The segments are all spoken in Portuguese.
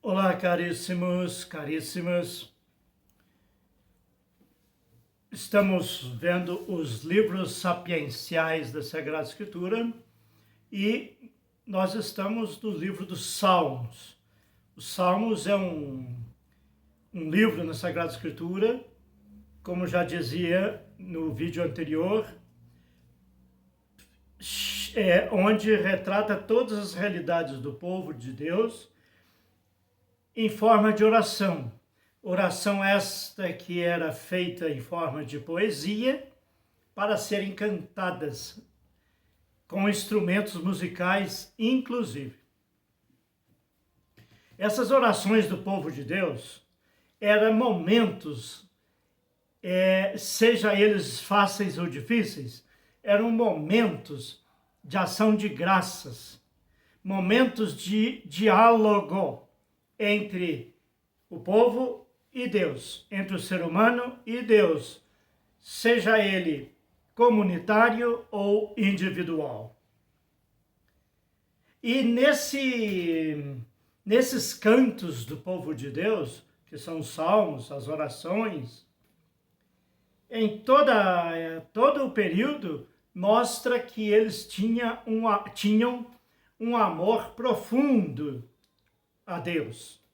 Olá, caríssimos, caríssimas. Estamos vendo os livros sapienciais da Sagrada Escritura e nós estamos no livro dos Salmos. Os Salmos é um livro na Sagrada Escritura, como já dizia no vídeo anterior, onde retrata todas as realidades do povo de Deus em forma de oração. Oração esta que era feita em forma de poesia para serem cantadas com instrumentos musicais, inclusive. Essas orações do povo de Deus eram momentos, seja eles fáceis ou difíceis, eram momentos de ação de graças, momentos de diálogo entre o povo e Deus, entre o ser humano e Deus, seja ele comunitário ou individual. E nesses cantos do povo de Deus, que são os salmos, as orações, em todo o período, mostra que eles tinham um amor profundo a Deus,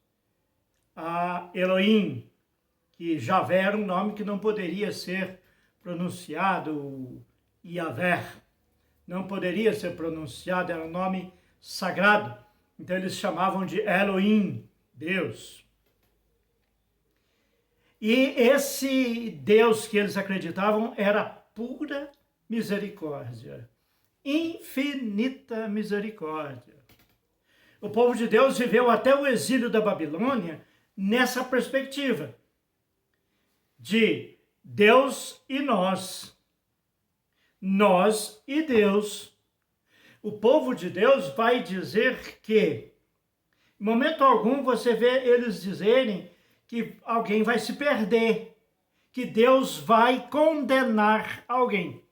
a Elohim, que Javé era um nome que não poderia ser pronunciado, Yahvé, não poderia ser pronunciado, era um nome sagrado, então eles chamavam de Elohim, Deus. E esse Deus que eles acreditavam era pura misericórdia, infinita misericórdia. O povo de Deus viveu até o exílio da Babilônia nessa perspectiva de Deus e nós e Deus. O povo de Deus vai dizer que, em momento algum, você vê eles dizerem que alguém vai se perder, que Deus vai condenar alguém.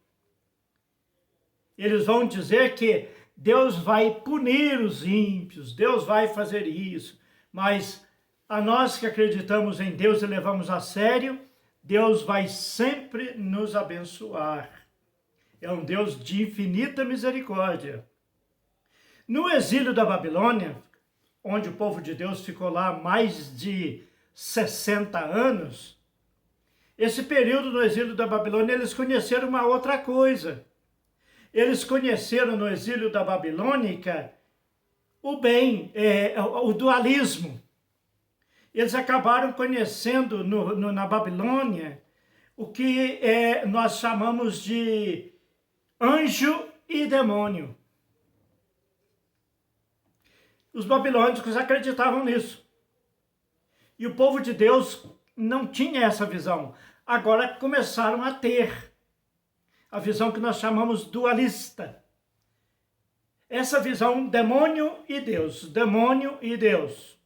Eles vão dizer que Deus vai punir os ímpios, Deus vai fazer isso, mas a nós que acreditamos em Deus e levamos a sério, Deus vai sempre nos abençoar. É um Deus de infinita misericórdia. No exílio da Babilônia, onde o povo de Deus ficou lá mais de 60 anos, esse período no exílio da Babilônia, eles conheceram uma outra coisa. Eles conheceram no exílio da Babilônica o bem, o dualismo. Eles acabaram conhecendo na Babilônia o que nós chamamos de anjo e demônio. Os babilônicos acreditavam nisso. E o povo de Deus não tinha essa visão. Agora começaram a ter a visão que nós chamamos dualista. Essa visão demônio e Deus, demônio e Deus.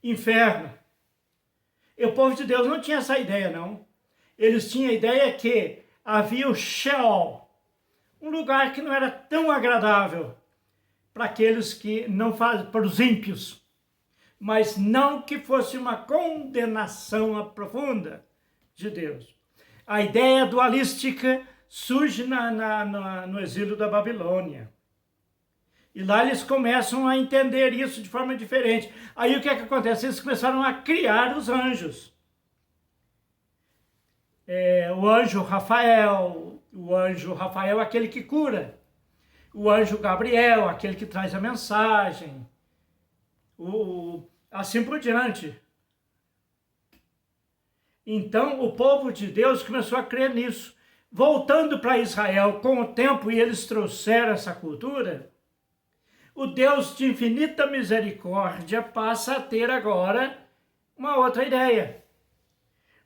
Inferno. E o povo de Deus não tinha essa ideia, não. Eles tinham a ideia que havia o Sheol, um lugar que não era tão agradável para aqueles que não fazem, para os ímpios, mas não que fosse uma condenação profunda de Deus. A ideia dualística surge no exílio da Babilônia. E lá eles começam a entender isso de forma diferente. Aí o que é que acontece? Eles começaram a criar os anjos. O anjo Rafael é aquele que cura. O anjo Gabriel, aquele que traz a mensagem. Assim por diante. Então, o povo de Deus começou a crer nisso. Voltando para Israel com o tempo, e eles trouxeram essa cultura, o Deus de infinita misericórdia passa a ter agora uma outra ideia.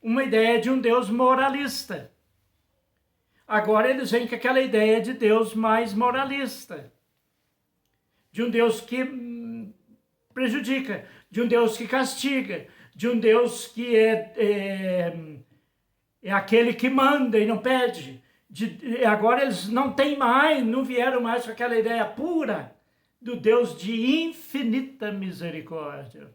Uma ideia de um Deus moralista. Agora eles vêm com aquela ideia de Deus mais moralista. De um Deus que prejudica, de um Deus que castiga, de um Deus que é aquele que manda e não pede. Agora eles não vieram mais com aquela ideia pura do Deus de infinita misericórdia.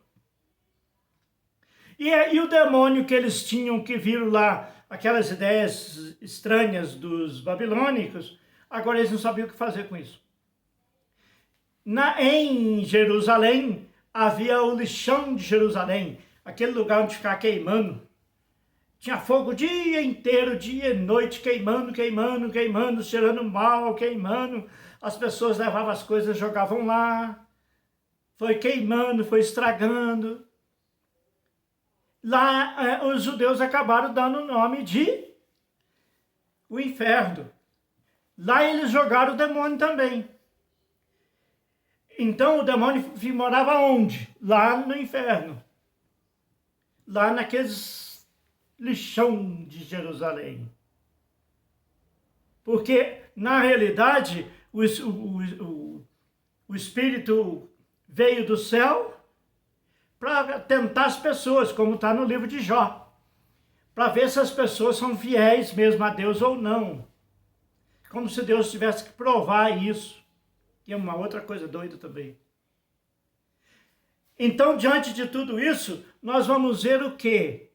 E o demônio que eles tinham, que viram lá, aquelas ideias estranhas dos babilônicos, agora eles não sabiam o que fazer com isso. Em Jerusalém, havia o lixão de Jerusalém, aquele lugar onde ficava queimando. Tinha fogo o dia inteiro, dia e noite, queimando, queimando, queimando, cheirando mal, queimando. As pessoas levavam as coisas, jogavam lá. Foi queimando, foi estragando. Lá, os judeus acabaram dando o nome de o inferno. Lá eles jogaram o demônio também. Então o demônio morava onde? Lá no inferno. Lá naqueles lixão de Jerusalém. Porque, na realidade, o Espírito veio do céu para tentar as pessoas, como está no livro de Jó, para ver se as pessoas são fiéis mesmo a Deus ou não. Como se Deus tivesse que provar isso, que é uma outra coisa doida também. Então, diante de tudo isso, nós vamos ver o quê?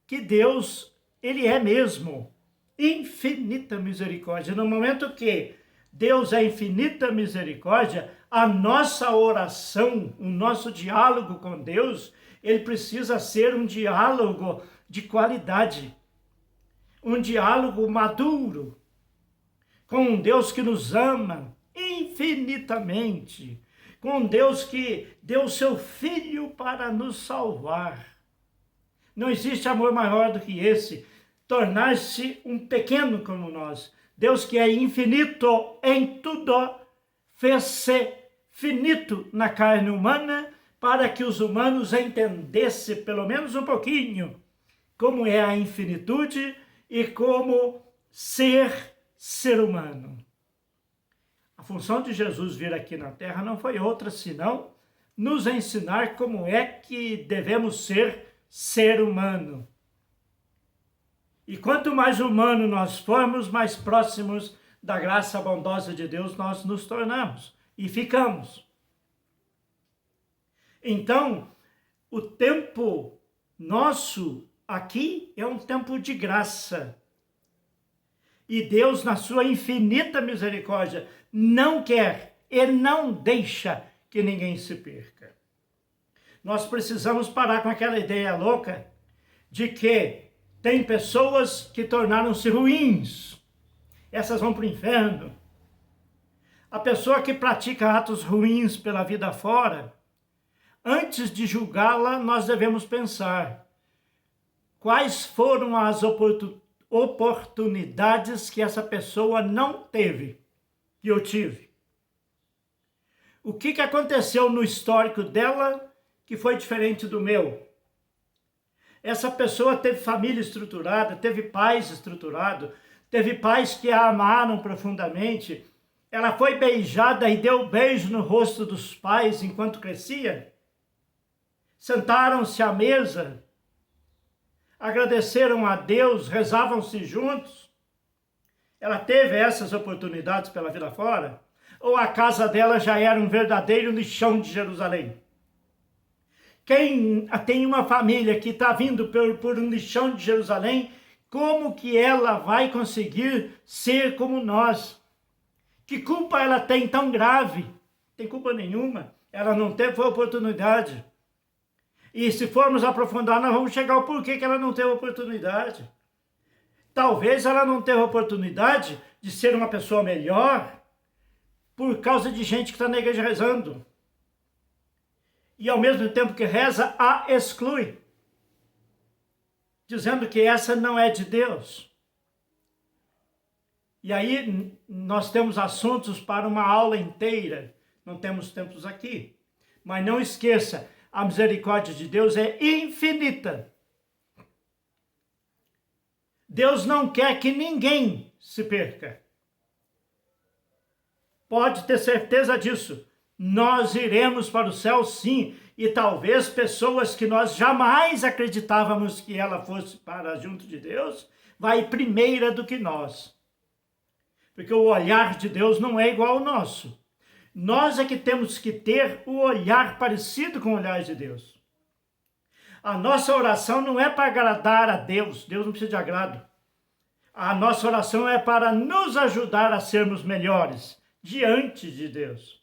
Que Deus, Ele é mesmo infinita misericórdia. No momento que Deus é infinita misericórdia, a nossa oração, o nosso diálogo com Deus, ele precisa ser um diálogo de qualidade, um diálogo maduro, com um Deus que nos ama infinitamente, com um Deus que deu seu Filho para nos salvar. Não existe amor maior do que esse, tornar-se um pequeno como nós. Deus que é infinito em tudo, fez-se finito na carne humana, para que os humanos entendessem pelo menos um pouquinho como é a infinitude e como ser humano. A função de Jesus vir aqui na Terra não foi outra senão nos ensinar como é que devemos ser humano. E quanto mais humano nós formos, mais próximos da graça bondosa de Deus nós nos tornamos e ficamos. Então, o tempo nosso aqui é um tempo de graça. E Deus, na sua infinita misericórdia, não quer e não deixa que ninguém se perca. Nós precisamos parar com aquela ideia louca de que tem pessoas que tornaram-se ruins. Essas vão para o inferno. A pessoa que pratica atos ruins pela vida fora, antes de julgá-la, nós devemos pensar quais foram as oportunidades que essa pessoa não teve, que eu tive. O que aconteceu no histórico dela que foi diferente do meu? Essa pessoa teve família estruturada, teve pais estruturados, teve pais que a amaram profundamente. Ela foi beijada e deu beijo no rosto dos pais enquanto crescia. Sentaram-se à mesa, agradeceram a Deus, rezavam-se juntos. Ela teve essas oportunidades pela vida fora? Ou a casa dela já era um verdadeiro lixão de Jerusalém? Quem tem uma família que está vindo por um lixão de Jerusalém, como que ela vai conseguir ser como nós? Que culpa ela tem tão grave? Não tem culpa nenhuma. Ela não teve oportunidade. E se formos aprofundar, nós vamos chegar ao porquê que ela não teve oportunidade. Talvez ela não teve oportunidade de ser uma pessoa melhor por causa de gente que está na igreja rezando. E ao mesmo tempo que reza, a exclui, dizendo que essa não é de Deus. E aí nós temos assuntos para uma aula inteira, não temos tempos aqui. Mas não esqueça, a misericórdia de Deus é infinita. Deus não quer que ninguém se perca. Pode ter certeza disso. Nós iremos para o céu sim, e talvez pessoas que nós jamais acreditávamos que ela fosse para junto de Deus, vai primeira do que nós. Porque o olhar de Deus não é igual ao nosso. Nós é que temos que ter o olhar parecido com o olhar de Deus. A nossa oração não é para agradar a Deus, Deus não precisa de agrado. A nossa oração é para nos ajudar a sermos melhores diante de Deus.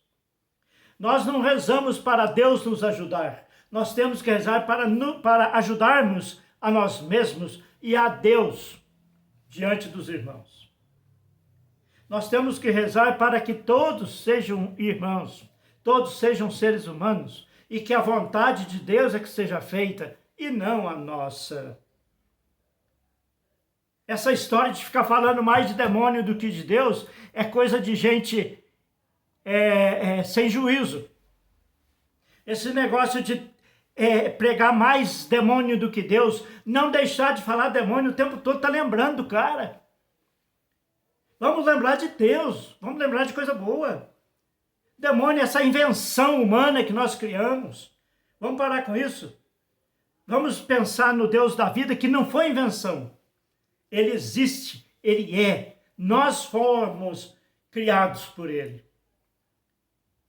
Nós não rezamos para Deus nos ajudar, nós temos que rezar para ajudarmos a nós mesmos e a Deus diante dos irmãos. Nós temos que rezar para que todos sejam irmãos, todos sejam seres humanos, e que a vontade de Deus é que seja feita, e não a nossa. Essa história de ficar falando mais de demônio do que de Deus é coisa de gente sem juízo. Esse negócio de pregar mais demônio do que Deus, não deixar de falar demônio o tempo todo, tá lembrando, cara. Vamos lembrar de Deus, vamos lembrar de coisa boa. Demônio é essa invenção humana que nós criamos. Vamos parar com isso. Vamos pensar no Deus da vida, que não foi invenção. Ele existe, ele é. Nós fomos criados por ele.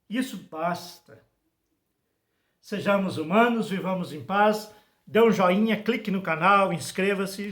Isso basta. Sejamos humanos, vivamos em paz. Dê um joinha, clique no canal, inscreva-se.